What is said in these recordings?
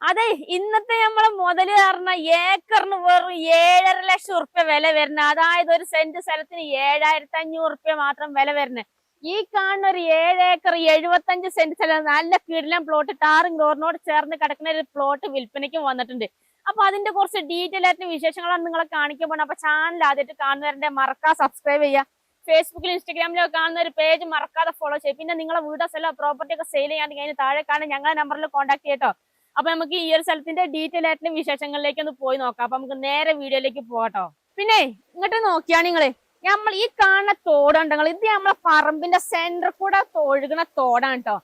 അതെ, ഇന്നത്തെ നമ്മളെ മുതല് പറഞ്ഞ ഏക്കറിന് വെറും 7,50,000 വില വരുന്ന, അതായത് ഒരു സെന്റ് സ്ഥലത്തിന് 7,500 മാത്രം വില വരുന്നത്. ഈ കാണുന്ന ഒരു 7 ഏക്കർ 75 സെന്റ് സ്ഥലം, നല്ല കിടിലൻ പ്ലോട്ട്, ടാറും ഡോറിനോട് ചേർന്ന് കിടക്കുന്ന ഒരു പ്ലോട്ട് വിൽപ്പനയ്ക്ക് വന്നിട്ടുണ്ട്. അപ്പൊ അതിന്റെ കുറച്ച് ഡീറ്റെയിൽ ആയിട്ട് വിശേഷങ്ങളാണ് നിങ്ങളെ കാണിക്കാൻ പോകുന്നത്. അപ്പൊ ചാനൽ ആദ്യമായിട്ട് കാണുന്നവരുടെ മറക്കാതെ സബ്സ്ക്രൈബ് ചെയ്യുക. ഫേസ്ബുക്കിലും ഇൻസ്റ്റാഗ്രാമിലും കാണുന്ന ഒരു പേജ് മറക്കാതെ ഫോളോ ചെയ്യും. പിന്നെ നിങ്ങളെ വീടോ സ്ഥലം പ്രോപ്പർട്ടി ഒക്കെ സെയിൽ ചെയ്യാണെങ്കിൽ അതിന് താഴെ കാണുന്ന ഞങ്ങളുടെ നമ്പറിൽ കോൺടാക്ട് ചെയ്യട്ടോ. അപ്പൊ നമുക്ക് ഈ ഒരു സ്ഥലത്തിന്റെ ഡീറ്റെയിൽ ആയിട്ടുള്ള വിശേഷങ്ങളിലേക്ക് ഒന്ന് പോയി നോക്കാം. അപ്പൊ നമുക്ക് നേരെ വീഡിയോയിലേക്ക് പോകട്ടോ. പിന്നെ ഇങ്ങോട്ട് നോക്കിയാ നിങ്ങള്, നമ്മൾ ഈ കാണുന്ന തോടുണ്ടങ്ങൾ, ഇത് നമ്മളെ പറമ്പിന്റെ സെന്റർ കൂടെ ഒഴുകുന്ന തോടാണ് കേട്ടോ.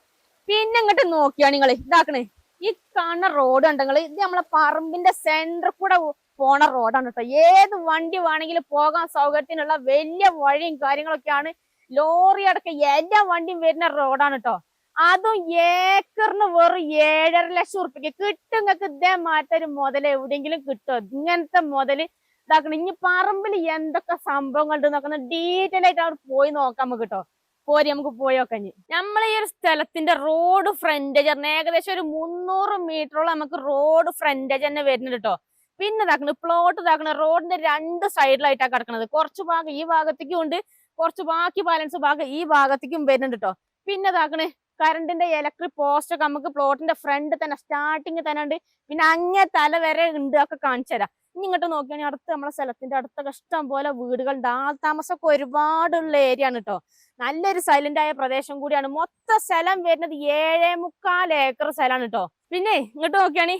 പിന്നെ ഇങ്ങോട്ട് നോക്കിയാ നിങ്ങള് ഇതാക്കണേ, ഈ കാണുന്ന റോഡ് ഉണ്ടെങ്കിൽ ഇത് നമ്മളെ പറമ്പിന്റെ സെന്റർ കൂടെ പോണ റോഡാണ് കേട്ടോ. ഏത് വണ്ടി വേണമെങ്കിലും പോകാൻ സൗകര്യത്തിനുള്ള വലിയ വഴിയും കാര്യങ്ങളൊക്കെയാണ്. ലോറി അടക്കം എല്ലാ വണ്ടിയും വരുന്ന റോഡാണ് കേട്ടോ. അതും ഏക്കറിന് വെറും 7,50,000 കിട്ടും. നിങ്ങൾക്ക് ഇതേ മാറ്റൊരു മുതൽ എവിടെയെങ്കിലും കിട്ടുമോ? ഇങ്ങനത്തെ മുതല് ഇതാക്കണം. ഇനി പറമ്പിൽ എന്തൊക്കെ സംഭവങ്ങൾ ഉണ്ട് നോക്കുന്ന ഡീറ്റെയിൽ ആയിട്ട് അവിടെ പോയി നോക്കാം നമുക്ക് കേട്ടോ. പോരി, നമുക്ക് പോയോക്കഞ്ഞ്. നമ്മളെ ഈ ഒരു സ്ഥലത്തിന്റെ റോഡ് ഫ്രണ്ടേജ് ഏകദേശം ഒരു 300 മീറ്ററോളം നമുക്ക് റോഡ് ഫ്രണ്ടേജ് തന്നെ വരുന്നുണ്ട് കേട്ടോ. പിന്നെ ഇതാക്കണ പ്ലോട്ട് ഇതാക്കണ റോഡിന്റെ 2 സൈഡിലായിട്ടാണ് കിടക്കുന്നത്. കുറച്ച് ഭാഗം ഈ ഭാഗത്തേക്കും ഉണ്ട്, കുറച്ച് ബാക്കി ബാലൻസ് ഭാഗം ഈ ഭാഗത്തേക്കും വരുന്നുണ്ട് കേട്ടോ. പിന്നെ ഇതാക്കണേ കറണ്ടിന്റെ ഇലക്ട്രിക് പോസ്റ്റ് ഒക്കെ നമുക്ക് പ്ലോട്ടിന്റെ ഫ്രണ്ട് തന്നെ സ്റ്റാർട്ടിങ് തന്നെ ഉണ്ട്. പിന്നെ അങ്ങേ തല വരെ ഉണ്ട്, ഒക്കെ കാണിച്ചു തരാം. ഇനി ഇങ്ങോട്ട് നോക്കിയാണെങ്കിൽ അടുത്ത് നമ്മളെ സ്ഥലത്തിന്റെ അടുത്തൊക്കെ ഇഷ്ടം പോലെ വീടുകളുണ്ട്. ആൾതാമസമൊക്കെ ഒരുപാടുള്ള ഏരിയ ആണ് കേട്ടോ. നല്ലൊരു സൈലന്റ് ആയ പ്രദേശം കൂടിയാണ്. മൊത്തം സ്ഥലം വരുന്നത് 7.25 ഏക്കർ സ്ഥലമാണ് കേട്ടോ. പിന്നെ ഇങ്ങോട്ട് നോക്കിയാണി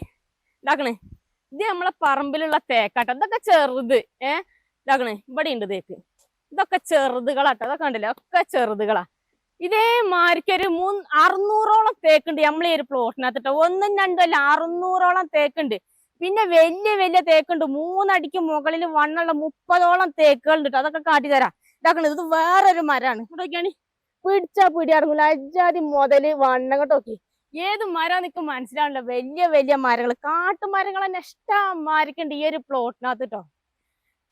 ഇതാക്കണേ, ഇത് നമ്മളെ പറമ്പിലുള്ള തേക്കാട്ടോ. ഇതൊക്കെ ചെറുത് ഇതാക്കണേ, ഇവിടെ ഉണ്ട് തേക്ക്. ഇതൊക്കെ ചെറുതുകളാട്ടോ. അതൊക്കെ ഉണ്ടല്ലേ, ഒക്കെ ചെറുതുകളാ. ഇതേമാരിക്കൊരു 600ഓളം തേക്കുണ്ട് നമ്മളീ ഒരു പ്ലോട്ടിനകത്ത് കേട്ടോ. 1ഉം 2ഉം അല്ല, 600ഓളം തേക്കുണ്ട്. പിന്നെ വലിയ വലിയ തേക്കുണ്ട്. 3 അടിക്ക് മുകളിൽ വണ്ണുള്ള 30ഓളം തേക്കുകളുണ്ട് കേട്ടോ. അതൊക്കെ കാട്ടിത്തരാം. ഇതാക്കണത് ഇത് വേറൊരു മരമാണ്. ഇവിടെയൊക്കെയാണ് പിടിച്ചാ പിടിയാടുന്നില്ല, അജാതി മുതല് വണ്ണം കേട്ടോ. നോക്കി ഏത് മരം നിൽക്കും മനസ്സിലാവില്ല. വലിയ വലിയ മരങ്ങൾ, കാട്ടുമരങ്ങൾ തന്നെ ഇഷ്ടമാരിക്കുണ്ട് ഈ ഒരു പ്ലോട്ടിനകത്ത് കേട്ടോ.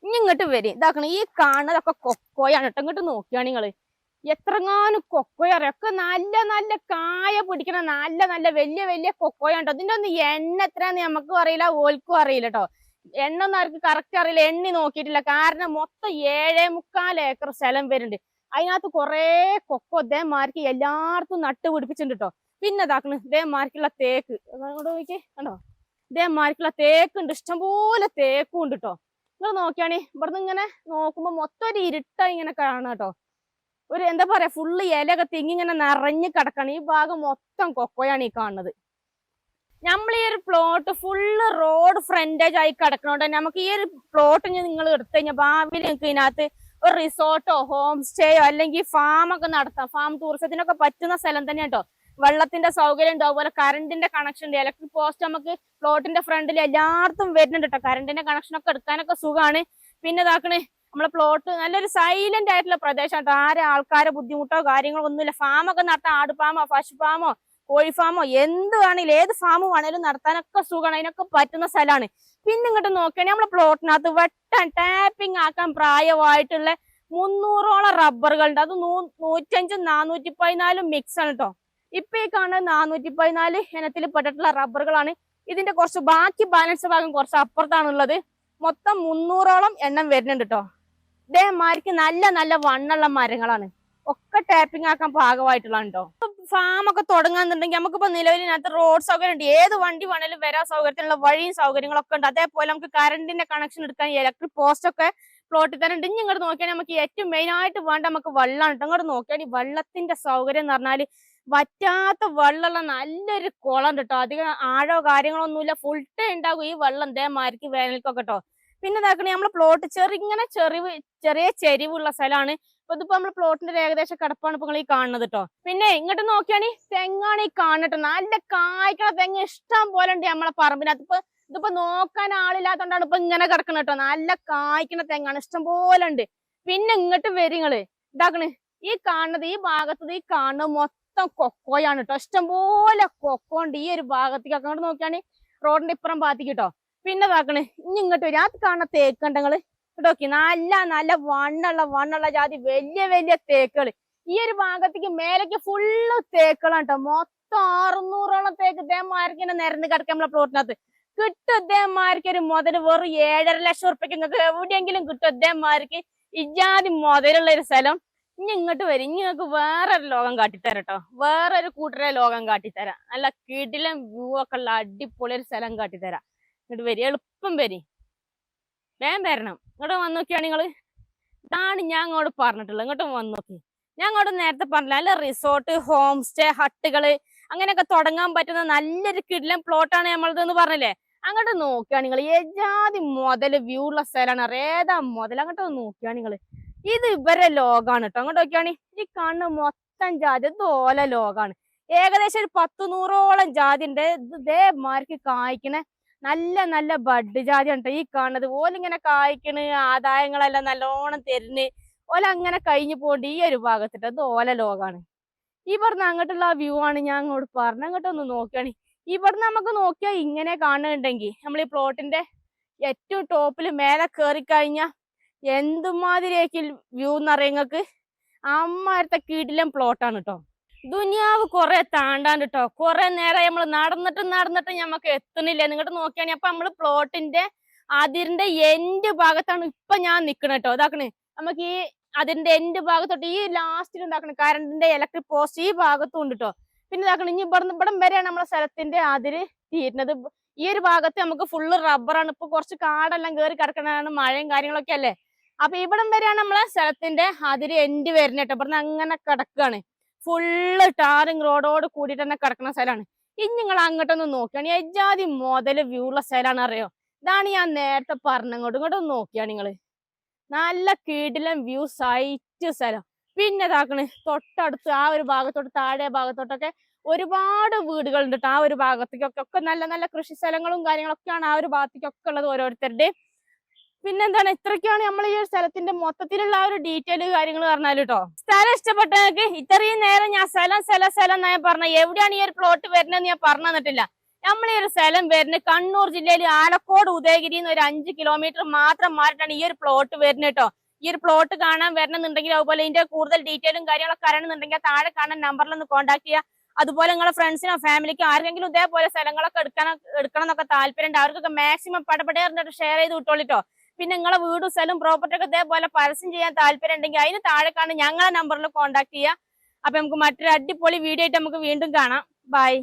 ഇനി ഇങ്ങോട്ട് വരും ഇതാക്കണം. ഈ കാണുന്നതൊക്കെ കൊക്കോയാണ് കേട്ടോ. ഇങ്ങോട്ട് നോക്കിയാണ് നിങ്ങള്, എത്രങ്ങാനും കൊക്കോയൊക്കെ നല്ല നല്ല കായ പിടിക്കണ നല്ല നല്ല വലിയ വലിയ കൊക്കോയുണ്ടോ. അതിന്റെ ഒന്നും എണ്ണ എത്രയാന്ന് നമുക്കും അറിയില്ല, ഓൽക്കും അറിയില്ല കേട്ടോ. എണ്ണ ഒന്നും ആർക്ക് കറക്റ്റ് അറിയില്ല, എണ്ണി നോക്കിയിട്ടില്ല. കാരണം മൊത്തം 7.25 ഏക്കർ സ്ഥലം വരുന്നുണ്ട്. അതിനകത്ത് കുറെ കൊക്കോ ഇതേമാർക്ക് എല്ലായിടത്തും നട്ട് പിടിപ്പിച്ചിട്ടുണ്ട് കേട്ടോ. പിന്നെ ഇതാക്കണ് ഇതേമാർക്കുള്ള തേക്ക്, അങ്ങോട്ട് നോക്കിയേ കണ്ടോ. ഇതേമാർക്കുള്ള തേക്കുണ്ട്, ഇഷ്ടംപോലെ തേക്കും ഉണ്ട് കേട്ടോ. നിങ്ങൾ നോക്കിയാണി ഇവിടുന്ന് ഇങ്ങനെ നോക്കുമ്പോ മൊത്തം ഒരു ഇരുട്ടായി ഇങ്ങനെ കാണാം കേട്ടോ. ഒരു എന്താ പറയാ, ഫുള്ള് ഇലയൊക്കെ തിങ്ങിങ്ങനെ നിറഞ്ഞു കിടക്കാണ്. ഈ ഭാഗം മൊത്തം കൊക്കോയാണ് ഈ കാണുന്നത്. നമ്മൾ ഈ ഒരു പ്ലോട്ട് ഫുള്ള് റോഡ് ഫ്രണ്ടേജ് ആയി കിടക്കണോണ്ട് നമുക്ക് ഈ ഒരു പ്ലോട്ട് നിങ്ങൾ എടുത്തു കഴിഞ്ഞാൽ ഭാവിയിൽ നിങ്ങൾക്ക് ഇതിനകത്ത് ഒരു റിസോർട്ടോ ഹോം സ്റ്റേയോ അല്ലെങ്കിൽ ഫാമൊക്കെ നടത്താം. ഫാം ടൂറിസത്തിനൊക്കെ പറ്റുന്ന സ്ഥലം തന്നെ കേട്ടോ. വെള്ളത്തിന്റെ സൗകര്യം ഉണ്ട്, അതുപോലെ കറണ്ടിന്റെ കണക്ഷൻ ഉണ്ട്. ഇലക്ട്രിക് പോസ്റ്റ് നമുക്ക് പ്ലോട്ടിന്റെ ഫ്രണ്ടിൽ എല്ലായിടത്തും വരുന്നുണ്ട് കേട്ടോ. കറണ്ടിന്റെ കണക്ഷൻ ഒക്കെ എടുക്കാനൊക്കെ സുഖമാണ്. പിന്നെ ഇതാക്കണേ നമ്മളെ പ്ലോട്ട് നല്ലൊരു സൈലന്റ് ആയിട്ടുള്ള പ്രദേശമാണ്. ആരെ ആൾക്കാരെ ബുദ്ധിമുട്ടോ കാര്യങ്ങളോ ഒന്നുമില്ല. ഫാമൊക്കെ നടത്താം, ആട് ഫാമോ പശു ഫാമോ കോഴി ഫാമോ എന്ത് വേണമെങ്കിലും ഏത് ഫാം വേണേലും നടത്താനൊക്കെ സുഖമാണ്. അതിനൊക്കെ പറ്റുന്ന സ്ഥലമാണ്. പിന്നെ ഇങ്ങോട്ട് നോക്കുകയാണെങ്കിൽ നമ്മളെ പ്ലോട്ടിനകത്ത് വെട്ടാൻ ടാപ്പിംഗ് ആക്കാൻ പ്രായമായിട്ടുള്ള 300ഓളം റബ്ബറുകളുണ്ട്. അത് 105ഉം 414 മിക്സ് ആണ് കേട്ടോ. ഇപ്പൊ ഈ കാണുന്നത് 414 ഇനത്തിൽ പെട്ടിട്ടുള്ള റബ്ബറുകളാണ്. ഇതിന്റെ കുറച്ച് ബാക്കി ബാലൻസ് ഭാഗം കുറച്ച് അപ്പുറത്താണുള്ളത്. മൊത്തം 300ഓളം എണ്ണം വരുന്നുണ്ട് കേട്ടോ. ഇതേമാർക്ക് നല്ല നല്ല വണ്ണുള്ള മരങ്ങളാണ്. ഒക്കെ ടാപ്പിംഗ് ആക്കാൻ പാകമായിട്ടുള്ളതാണ് കേട്ടോ. ഫാമൊക്കെ തുടങ്ങാന്നുണ്ടെങ്കിൽ നമുക്കിപ്പോ നിലവിലിനകത്ത് റോഡ് സൗകര്യം ഉണ്ട്. ഏത് വണ്ടി വേണേലും വരാൻ സൗകര്യത്തിനുള്ള വഴിയും സൗകര്യങ്ങളൊക്കെ ഉണ്ട്. അതേപോലെ നമുക്ക് കറണ്ടിന്റെ കണക്ഷൻ എടുക്കാൻ ഇലക്ട്രിക് പോസ്റ്റ് ഒക്കെ പ്ലോട്ടിൽ തന്നെ ഉണ്ട്. ഇനി ഇങ്ങോട്ട് നോക്കിയാൽ നമുക്ക് ഏറ്റവും മെയിൻ ആയിട്ട് വേണ്ട നമുക്ക് വെള്ളമാണ് കേട്ടോ. ഇങ്ങോട്ട് നോക്കിയാൽ ഈ വെള്ളത്തിന്റെ സൗകര്യം എന്ന് പറഞ്ഞാല് വറ്റാത്ത വെള്ളമുള്ള നല്ലൊരു കുളം കേട്ടോ. അധികം ആഴോ കാര്യങ്ങളോ ഒന്നുമില്ല, ഫുൾ ടൈം ഉണ്ടാകും ഈ വെള്ളം ഇതേമാർക്ക് വേനൽക്കൊക്കെ കേട്ടോ. പിന്നെ ഇതാക്കണേ നമ്മളെ പ്ലോട്ട് ചെറിയ ചെരിവുള്ള സ്ഥലമാണ്. അപ്പൊ ഇതിപ്പോ നമ്മള് പ്ലോട്ടിന്റെ ഏകദേശം കിടപ്പാണ് ഇപ്പൊ നിങ്ങൾ ഈ കാണുന്നത് കേട്ടോ. പിന്നെ ഇങ്ങോട്ട് നോക്കിയാണ് തെങ്ങാണ് ഈ കാണട്ടോ. നല്ല കായ്ക്കണ തെങ്ങ് ഇഷ്ടം പോലെ ഉണ്ട് നമ്മളെ പറമ്പിനകത്ത്. ഇതിപ്പോ നോക്കാൻ ആളില്ലാത്തോണ്ടാണ് ഇപ്പൊ ഇങ്ങനെ കിടക്കണം കേട്ടോ. നല്ല കായ്ക്കണ തെങ്ങാണ്, ഇഷ്ടം പോലെ ഉണ്ട്. പിന്നെ ഇങ്ങോട്ട് വരിങ്ങള് ഇതാക്കണ് ഈ കാണുന്നത്, ഈ ഭാഗത്ത് ഈ കാണുന്നത് മൊത്തം കൊക്കോയാണ് കേട്ടോ. ഇഷ്ടംപോലെ കൊക്കോ ഉണ്ട് ഈ ഒരു ഭാഗത്തേക്ക്. അങ്ങോട്ട് നോക്കിയാണ് റോഡിന്റെ ഇപ്പുറം ഭാഗത്തേക്ക് കേട്ടോ. പിന്നെ ഇതാക്കണ് ഇനി ഇങ്ങോട്ട് വരും. അത് കാണുന്ന തേക്കുണ്ടെങ്ങള് നോക്കി നല്ല നല്ല വണ്ണുള്ള ജാതി വലിയ വലിയ തേക്കുകൾ. ഈ ഒരു ഭാഗത്തേക്ക് മേലേക്ക് ഫുള്ള് തേക്കുകളാണ് കേട്ടോ. മൊത്തം 600ഓളത്തേക്ക് ഇതേമാർക്ക് ഇങ്ങനെ നിരന്ന് കിടക്കാം നമ്മളെ പ്ലോട്ടിനകത്ത്. കിട്ടും ഇതേമാർക്ക് ഒരു മുതല് വെറും 7.5 ലക്ഷം ഉറുപ്പ്യക്ക് നിങ്ങൾക്ക് എവിടെയെങ്കിലും കിട്ടും ഇതേമാർക്ക് ഇജാതി മുതലുള്ള ഒരു സ്ഥലം. ഇനി ഇങ്ങോട്ട് വരും, ഇനി നിങ്ങൾക്ക് വേറൊരു ലോകം കാട്ടിത്തരാം കേട്ടോ. വേറൊരു കൂട്ടരെ ലോകം കാട്ടിത്തരാം. നല്ല കിടിലം വ്യൂ ഒക്കെ ഉള്ള അടിപൊളി ഒരു സ്ഥലം കാട്ടിത്തരാം. ഇങ്ങോട്ട് വരി, എളുപ്പം വരി, വേഗം വരണം. ഇങ്ങോട്ട് വന്ന് നോക്കിയാണ് നിങ്ങള്. ഇതാണ് ഞാൻ അങ്ങോട്ട് പറഞ്ഞിട്ടുള്ളത്. ഇങ്ങോട്ട് വന്ന് നോക്കി. ഞാൻ അങ്ങോട്ട് നേരത്തെ പറഞ്ഞില്ല, നല്ല റിസോർട്ട്, ഹോം സ്റ്റേ, ഹട്ടുകള് അങ്ങനെയൊക്കെ തുടങ്ങാൻ പറ്റുന്ന നല്ലൊരു കിടിലം പ്ലോട്ടാണ് നമ്മളതെന്ന് പറഞ്ഞില്ലേ. അങ്ങോട്ട് നോക്കിയാണ് നിങ്ങൾ. ഏജാതി മുതല് വ്യൂ ഉള്ള സ്ഥലമാണ്. ഏതാ മുതൽ അങ്ങോട്ട് നോക്കിയാണ് നിങ്ങൾ. ഇത് ഇവരെ ലോകാണ് കേട്ടോ. അങ്ങോട്ട് നോക്കിയാണ്. ഈ കണ്ണ് മൊത്തം ജാതി ഇതോല ലോകാണ്. ഏകദേശം ഒരു 100-100ഓളം ജാതി ഉണ്ട്. ഇത് ഇതേമാർക്ക് കായ്ക്കണ നല്ല നല്ല ബഡ് ജാതിയാണ് കേട്ടോ ഈ കാണുന്നത്. ഓലിങ്ങനെ കായ്ക്കണ്, ആദായങ്ങളെല്ലാം നല്ലോണം തരുന്ന്, ഓല അങ്ങനെ കഴിഞ്ഞു പോണ്ട് ഈ ഒരു ഭാഗത്തിട്ട്. അത് ഓല ലോകാണ്. ഇവിടുന്ന് അങ്ങോട്ടുള്ള വ്യൂ ആണ് ഞാൻ അങ്ങോട്ട് പറഞ്ഞ. അങ്ങോട്ടൊന്ന് നോക്കിയാണ്. ഇവിടുന്ന് നമുക്ക് നോക്കിയാൽ ഇങ്ങനെ കാണുന്നുണ്ടെങ്കിൽ നമ്മൾ ഈ പ്ലോട്ടിന്റെ ഏറ്റവും ടോപ്പിൽ മേലെ കയറി കഴിഞ്ഞാൽ എന്തുമാതിരിയൊക്കെ വ്യൂ എന്നറിയാം നിങ്ങൾക്ക്. അമ്മാരത്തെ കീടിലും പ്ലോട്ടാണ് കേട്ടോ. ദുനിയാവ് കുറെ താണ്ടാണ്ട് കേട്ടോ. കുറെ നേരം നമ്മൾ നടന്നിട്ട് ഞമ്മക്ക് എത്തുന്നില്ല. നിങ്ങോട്ട് നോക്കിയാണെങ്കിൽ അപ്പൊ നമ്മള് പ്ലോട്ടിന്റെ അതിരിന്റെ എൻഡ് ഭാഗത്താണ് ഇപ്പൊ ഞാൻ നിക്കണ കേട്ടോ. ഇതാക്കണേ നമുക്ക് ഈ അതിന്റെ എൻഡ് ഭാഗത്തോട്ട് ഈ ലാസ്റ്റിൽ ഉണ്ടാക്കണ കറണ്ടിന്റെ ഇലക്ട്രിക് പോസ്റ്റ് ഈ ഭാഗത്തും ഉണ്ട് കേട്ടോ. പിന്നെ ഇതാക്കണം, ഇനി ഇവിടം വരെയാണ് നമ്മളെ സ്ഥലത്തിന്റെ അതിര് തീരുന്നത്. ഈ ഒരു ഭാഗത്ത് നമുക്ക് ഫുള്ള് റബ്ബറാണ്. ഇപ്പൊ കുറച്ച് കാടെല്ലാം കയറി കിടക്കണതാണ്, മഴയും കാര്യങ്ങളൊക്കെ അല്ലേ. അപ്പൊ ഇവിടം വരെയാണ് നമ്മളെ സ്ഥലത്തിന്റെ അതിര് എൻഡ് വരുന്നത് കേട്ടോ. ഇവിടുന്ന് അങ്ങനെ കിടക്കുകയാണ്. ഫുള്ള് ടാറിങ് റോഡോട് കൂടിയിട്ട് തന്നെ കിടക്കുന്ന സ്ഥലമാണ്. ഇനി നിങ്ങൾ അങ്ങോട്ടൊന്ന് നോക്കിയാണ് എജാതി മുതല് വ്യൂ ഉള്ള സ്ഥലമാണ് അറിയോ. ഇതാണ് ഞാൻ നേരത്തെ പറഞ്ഞങ്ങോട്ടും ഇങ്ങോട്ടൊന്ന് നോക്കിയാണ് നിങ്ങള്. നല്ല കിടിലം വ്യൂ സൈറ്റ് സ്ഥലം. പിന്നെ ഇതാക്കണ് തൊട്ടടുത്ത് ആ ഒരു ഭാഗത്തോട്ട് താഴെ ഭാഗത്തോട്ടൊക്കെ ഒരുപാട് വീടുകളുണ്ട് കേട്ടോ. ആ ഒരു ഭാഗത്തേക്കൊക്കെ നല്ല നല്ല കൃഷി സ്ഥലങ്ങളും കാര്യങ്ങളൊക്കെയാണ് ആ ഒരു ഭാഗത്തേക്കൊക്കെ ഉള്ളത് ഓരോരുത്തരുടെ. പിന്നെന്താണ്, ഇത്രയൊക്കെയാണ് നമ്മൾ ഈ ഒരു സ്ഥലത്തിന്റെ മൊത്തത്തിലുള്ള ആ ഒരു ഡീറ്റെയിൽ കാര്യങ്ങൾ പറഞ്ഞാൽ കേട്ടോ. സ്ഥലം ഇഷ്ടപ്പെട്ടവർക്ക് ഇത്രയും നേരം ഞാൻ സ്ഥലം ഞാൻ പറഞ്ഞ എവിടെയാണ് ഈ ഒരു പ്ലോട്ട് വരുന്നതെന്ന് ഞാൻ പറഞ്ഞു തന്നിട്ടില്ല. നമ്മൾ ഈ ഒരു സ്ഥലം വരുന്നത് കണ്ണൂർ ജില്ലയിൽ ആലക്കോട് ഉദയഗിരിന്ന് ഒരു 5 കിലോമീറ്റർ മാത്രം മാറിയിട്ടാണ് ഈ ഒരു പ്ലോട്ട് വരുന്നത് കേട്ടോ. ഈ ഒരു പ്ലോട്ട് കാണാൻ വരണമെന്നുണ്ടെങ്കിൽ അതുപോലെ ഇതിന്റെ കൂടുതൽ ഡീറ്റെയിലും കാര്യങ്ങളൊക്കെ അറിയണമെന്നുണ്ടെങ്കിൽ താഴെ കാണാൻ നമ്പറിലൊന്ന് കോൺടാക്ട് ചെയ്യുക. അതുപോലെ നിങ്ങളുടെ ഫ്രണ്ട്സിനോ ഫാമിലിക്കോ ആർക്കെങ്കിലും ഇതേപോലെ സ്ഥലങ്ങളൊക്കെ എടുക്കണം എന്നൊക്കെ താല്പര്യമുണ്ട് അവർക്കൊക്കെ മാക്സിമം പടപടേ ഷെയർ ചെയ്ത് വിട്ടോളിട്ടോ. പിന്നെ നിങ്ങളെ വീടും സ്ഥലവും പ്രോപ്പർട്ടി ഒക്കെ ഇതേപോലെ പരസ്യം ചെയ്യാൻ താല്പര്യം ഉണ്ടെങ്കിൽ അതിന് താഴെ കാണാൻ ഞങ്ങളെ നമ്പറിൽ കോൺടാക്ട് ചെയ്യുക. അപ്പൊ നമുക്ക് മറ്റൊരു അടിപൊളി വീഡിയോ ആയിട്ട് നമുക്ക് വീണ്ടും കാണാം. ബൈ.